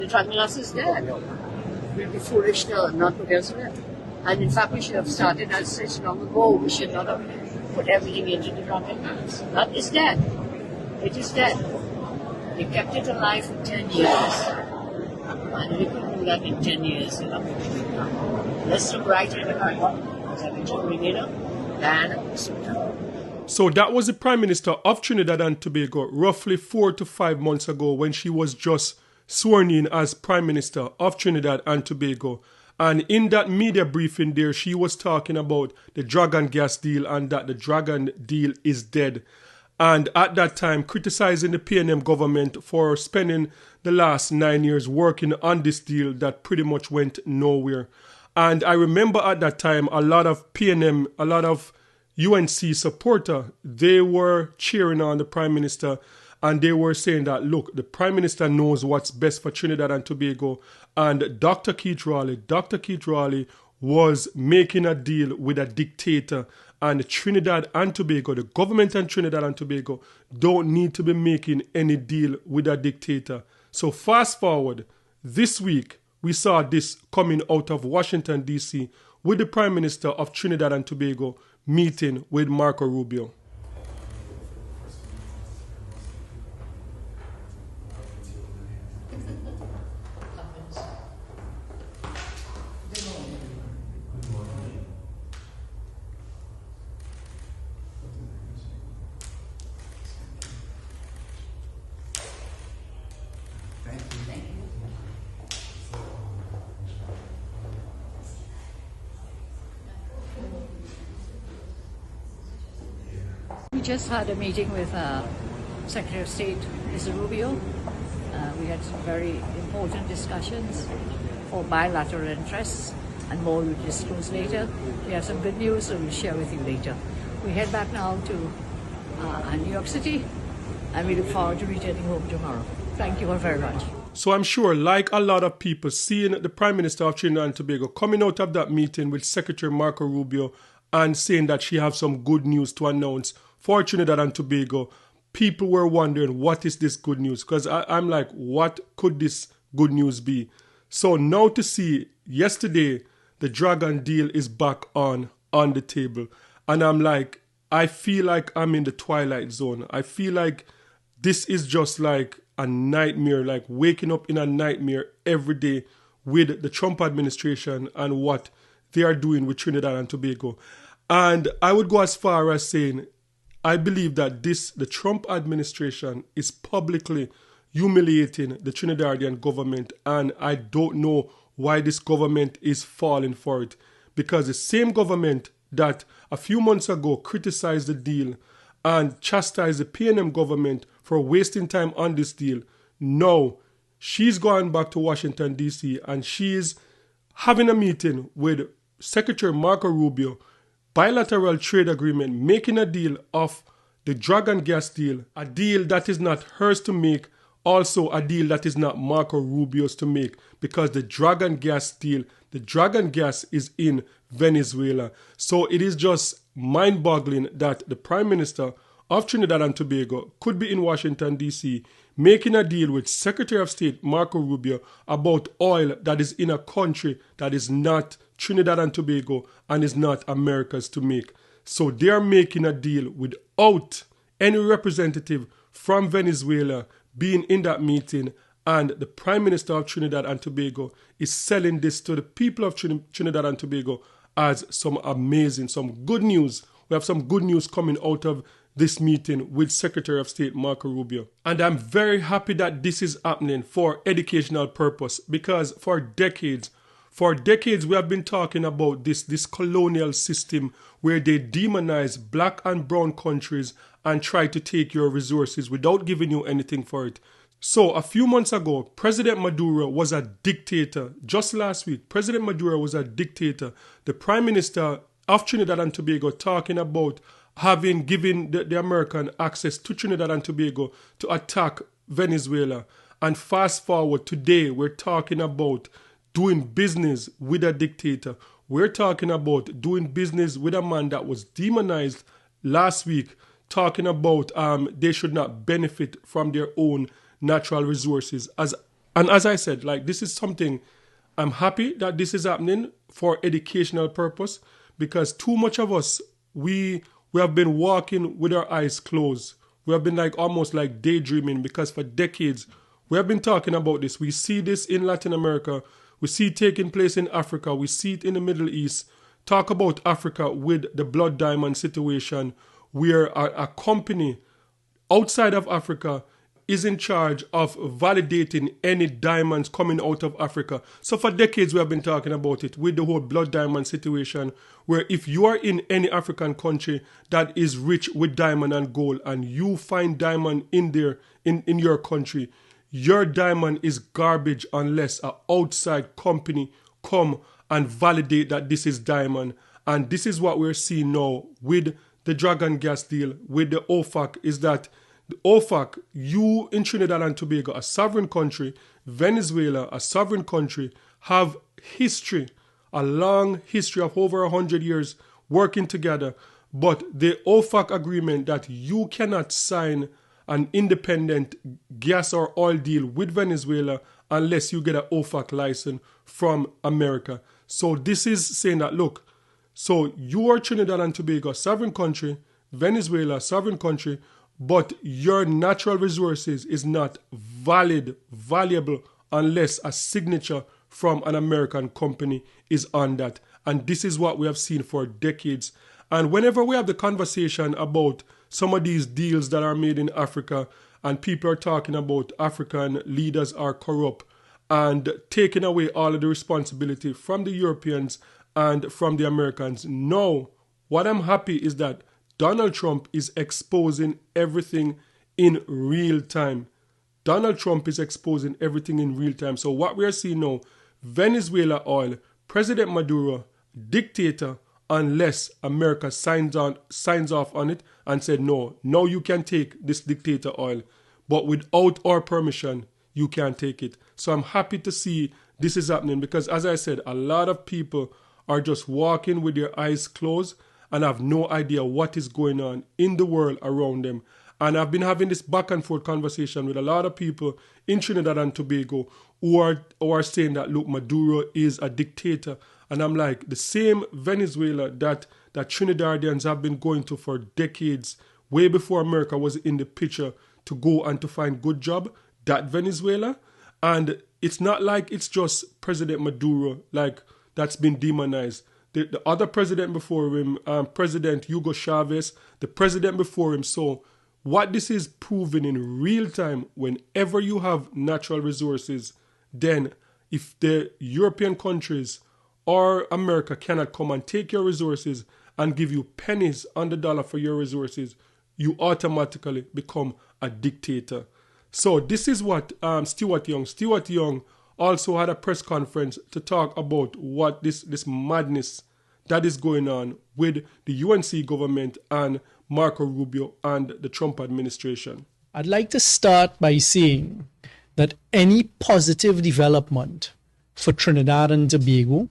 The tribunals is dead. We'd be foolish to not put elsewhere. And in fact, we should have started as such long ago. We should not have put everything into the tribunals. That is dead. It is dead. They kept it alive for 10 years. And we couldn't do that in 10 years. Let's look right in the eye. As I mentioned, Grenada, Guyana, Sudan. So that was the Prime Minister of Trinidad and Tobago roughly 4 to 5 months ago when she was just sworn in as Prime Minister of Trinidad and Tobago. And in that media briefing there, she was talking about the Dragon gas deal and that the Dragon deal is dead. And at that time, criticizing the PNM government for spending the last 9 years working on this deal that pretty much went nowhere. And I remember at that time, a lot of PNM, a lot of UNC supporter, they were cheering on the Prime Minister and they were saying that, look, the Prime Minister knows what's best for Trinidad and Tobago. And Dr. Keith Raleigh was making a deal with a dictator. And Trinidad and Tobago, the government in Trinidad and Tobago, don't need to be making any deal with a dictator. So fast forward, this week, we saw this coming out of Washington, D.C., with the Prime Minister of Trinidad and Tobago meeting with Marco Rubio. We just had a meeting with Secretary of State, Mr. Rubio. We had some very important discussions for bilateral interests, and more we'll disclose later. We have some good news, so we'll share with you later. We head back now to New York City, and we look forward to returning home tomorrow. Thank you all very much. So I'm sure, like a lot of people, seeing the Prime Minister of Trinidad and Tobago coming out of that meeting with Secretary Marco Rubio and saying that she has some good news to announce for Trinidad and Tobago, people were wondering, what is this good news? Because I'm like, what could this good news be? So now to see, yesterday, the Dragon deal is back on the table. And I'm like, I feel like I'm in the twilight zone. I feel like this is just like a nightmare, like waking up in a nightmare every day with the Trump administration and what they are doing with Trinidad and Tobago. And I would go as far as saying, I believe that the Trump administration is publicly humiliating the Trinidadian government, and I don't know why this government is falling for it. Because the same government that a few months ago criticized the deal and chastised the PNM government for wasting time on this deal, now she's gone back to Washington, D.C., and she's having a meeting with Secretary Marco Rubio, bilateral trade agreement, making a deal of the Dragon gas deal, a deal that is not hers to make, also a deal that is not Marco Rubio's to make, because the Dragon gas deal, the Dragon gas is in Venezuela. So it is just mind-boggling that the Prime Minister of Trinidad and Tobago could be in Washington, D.C., making a deal with Secretary of State Marco Rubio about oil that is in a country that is not Trinidad and Tobago and is not America's to make. So they are making a deal without any representative from Venezuela being in that meeting, and the Prime Minister of Trinidad and Tobago is selling this to the people of Trinidad and Tobago as some amazing, some good news. We have some good news coming out of this meeting with Secretary of State Marco Rubio. And I'm very happy that this is happening for educational purpose, because for decades we have been talking about this colonial system where they demonize black and brown countries and try to take your resources without giving you anything for it. So a few months ago, President Maduro was a dictator. Just last week, President Maduro was a dictator. The Prime Minister of Trinidad and Tobago talking about having given the American access to Trinidad and Tobago to attack Venezuela. And fast forward, today we're talking about doing business with a dictator. We're talking about doing business with a man that was demonized last week, talking about they should not benefit from their own natural resources. As And as I said, like, this is something, I'm happy that this is happening for educational purpose, because too much of us, we have been walking with our eyes closed. We have been like almost like daydreaming, because for decades we have been talking about this. We see this in Latin America. We see it taking place in Africa. We see it in the Middle East. Talk about Africa with the blood diamond situation, where a company outside of Africa is in charge of validating any diamonds coming out of Africa. So for decades we have been talking about it with the whole blood diamond situation, where if you are in any African country that is rich with diamond and gold, and you find diamond in there in your country, your diamond is garbage unless an outside company come and validate that this is diamond. And this is what we're seeing now with the Dragon gas deal, with the OFAC, is that the OFAC, you in Trinidad and Tobago, a sovereign country, Venezuela, a sovereign country, have history, a long history of over 100 years working together. But the OFAC agreement that you cannot sign an independent gas or oil deal with Venezuela unless you get an OFAC license from America. So this is saying that, look, so you are Trinidad and Tobago, sovereign country, Venezuela, sovereign country, but your natural resources is not valuable unless a signature from an American company is on that. And this is what we have seen for decades. And whenever we have the conversation about some of these deals that are made in Africa, and people are talking about African leaders are corrupt and taking away all of the responsibility from the Europeans and from the Americans, no, what I'm happy is that Donald Trump is exposing everything in real time. Donald Trump is exposing everything in real time. So what we are seeing now, Venezuela oil, President Maduro, dictator, unless America signs off on it and said, no, now you can take this dictator oil, but without our permission, you can't take it. So I'm happy to see this is happening, because as I said, a lot of people are just walking with their eyes closed and have no idea what is going on in the world around them. And I've been having this back and forth conversation with a lot of people in Trinidad and Tobago who are saying that, look, Maduro is a dictator. And I'm like, the same Venezuela that Trinidadians have been going to for decades, way before America was in the picture to go and to find good job, that Venezuela. And it's not like it's just President Maduro, like, that's been demonized. The other president before him, President Hugo Chavez, the president before him. So what this is proving in real time, whenever you have natural resources, then if the European countries or America cannot come and take your resources and give you pennies on the dollar for your resources, you automatically become a dictator. So this is what Stuart Young also had a press conference to talk about what this madness that is going on with the UNC government and Marco Rubio and the Trump administration. I'd like to start by saying that any positive development for Trinidad and Tobago,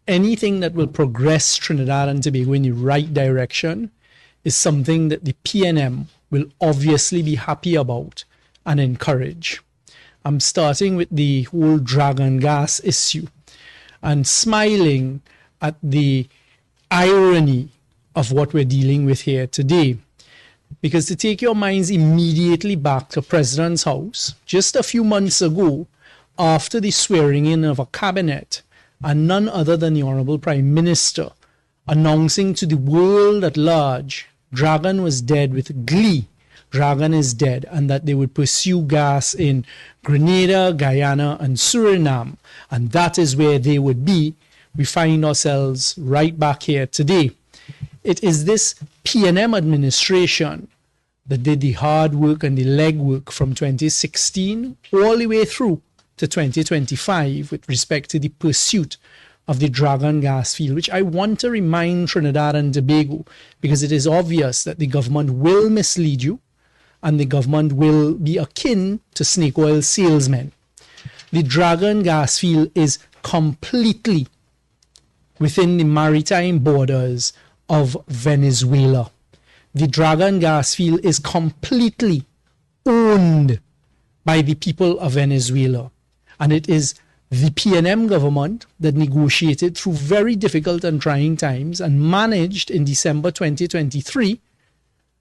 anything that will progress Trinidad and Tobago in the right direction, is something that the PNM will obviously be happy about and encourage. I'm starting with the whole Dragon gas issue and smiling at the irony of what we're dealing with here today. Because to take your minds immediately back to President's house, just a few months ago, after the swearing in of a cabinet, and none other than the Honorable Prime Minister announcing to the world at large, Dragon was dead with glee. Dragon is dead, and that they would pursue gas in Grenada, Guyana, and Suriname, and that is where they would be. We find ourselves right back here today. It is this PNM administration that did the hard work and the legwork from 2016 all the way through to 2025 with respect to the pursuit of the Dragon gas field, which I want to remind Trinidad and Tobago, because it is obvious that the government will mislead you and the government will be akin to snake oil salesmen. The Dragon gas field is completely within the maritime borders of Venezuela. The Dragon gas field is completely owned by the people of Venezuela. And it is the PNM government that negotiated through very difficult and trying times and managed in December 2023,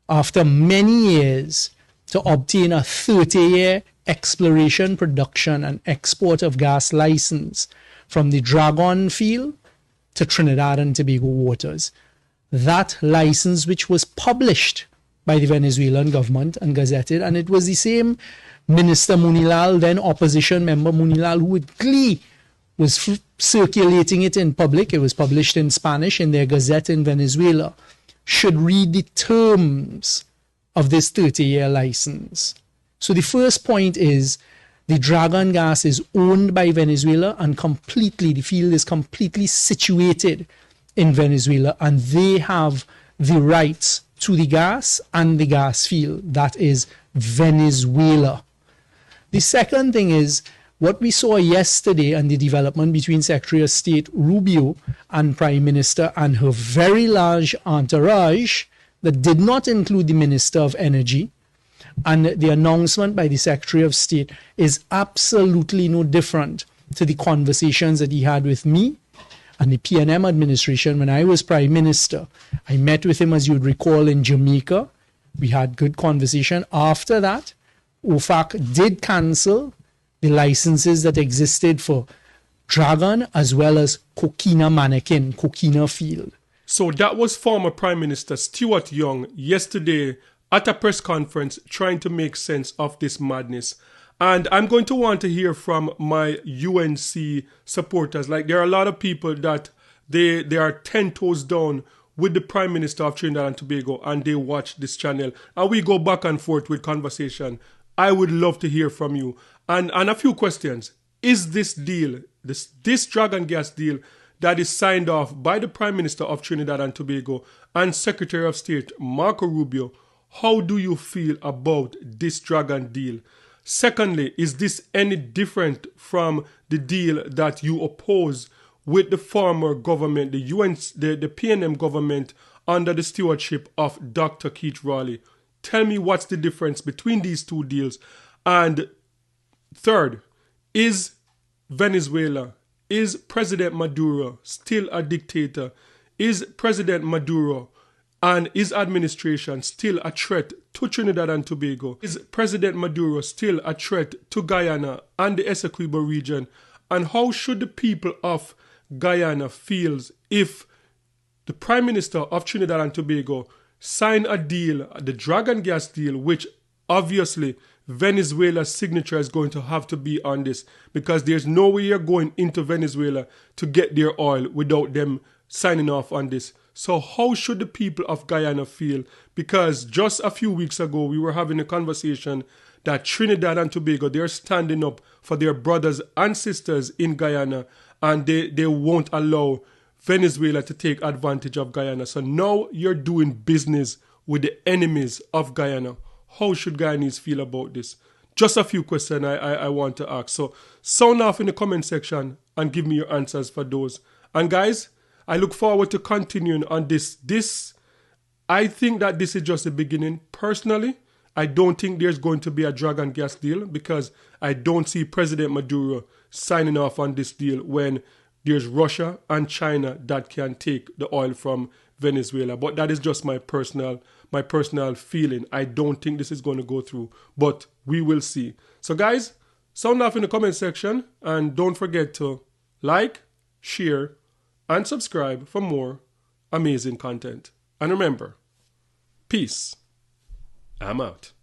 after many years, to obtain a 30-year exploration, production, and export of gas license from the Dragon field to Trinidad and Tobago waters. That license, which was published by the Venezuelan government and gazetted, and it was the same Minister Munilal, then opposition member Munilal, who with glee was circulating it in public. It was published in Spanish in their gazette in Venezuela. Should read the terms of this 30-year license. So the first point is the Dragon gas is owned by Venezuela and the field is completely situated in Venezuela, and they have the rights to the gas and the gas field. That is Venezuela. The second thing is what we saw yesterday and the development between Secretary of State Rubio and Prime Minister and her very large entourage that did not include the Minister of Energy. And the announcement by the Secretary of State is absolutely no different to the conversations that he had with me and the PNM administration when I was Prime Minister. I met with him, as you would recall, in Jamaica. We had good conversation. After that, OFAC did cancel the licenses that existed for Dragon as well as Coquina Field. So that was former Prime Minister Stuart Young yesterday at a press conference trying to make sense of this madness. And I'm going to want to hear from my UNC supporters. Like, there are a lot of people that they are 10 toes down with the Prime Minister of Trinidad and Tobago, and they watch this channel. And we go back and forth with conversation. I would love to hear from you. And a few questions. Is this deal, this Dragon gas deal that is signed off by the Prime Minister of Trinidad and Tobago and Secretary of State Marco Rubio, how do you feel about this Dragon deal? Secondly, is this any different from the deal that you oppose with the former government, the PNM government under the stewardship of Dr. Keith Raleigh? Tell me what's the difference between these two deals. And third, is Venezuela, is President Maduro still a dictator? Is President Maduro and his administration still a threat to Trinidad and Tobago? Is President Maduro still a threat to Guyana and the Essequibo region? And how should the people of Guyana feel if the Prime Minister of Trinidad and Tobago sign a deal, the Dragon gas deal, which obviously Venezuela's signature is going to have to be on this, because there's no way you're going into Venezuela to get their oil without them signing off on this. So how should the people of Guyana feel? Because just a few weeks ago, we were having a conversation that Trinidad and Tobago, they're standing up for their brothers and sisters in Guyana, and they won't allow Venezuela to take advantage of Guyana. So now you're doing business with the enemies of Guyana. How should Guyanese feel about this? Just a few questions I want to ask. So sound off in the comment section and give me your answers for those. And guys, I look forward to continuing on this. I think that this is just the beginning. Personally, I don't think there's going to be a Dragon gas deal, because I don't see President Maduro signing off on this deal when there's Russia and China that can take the oil from Venezuela. But that is just my personal feeling. I don't think this is going to go through, but we will see. So guys, sound off in the comment section, and don't forget to like, share, and subscribe for more amazing content. And remember, peace. I'm out.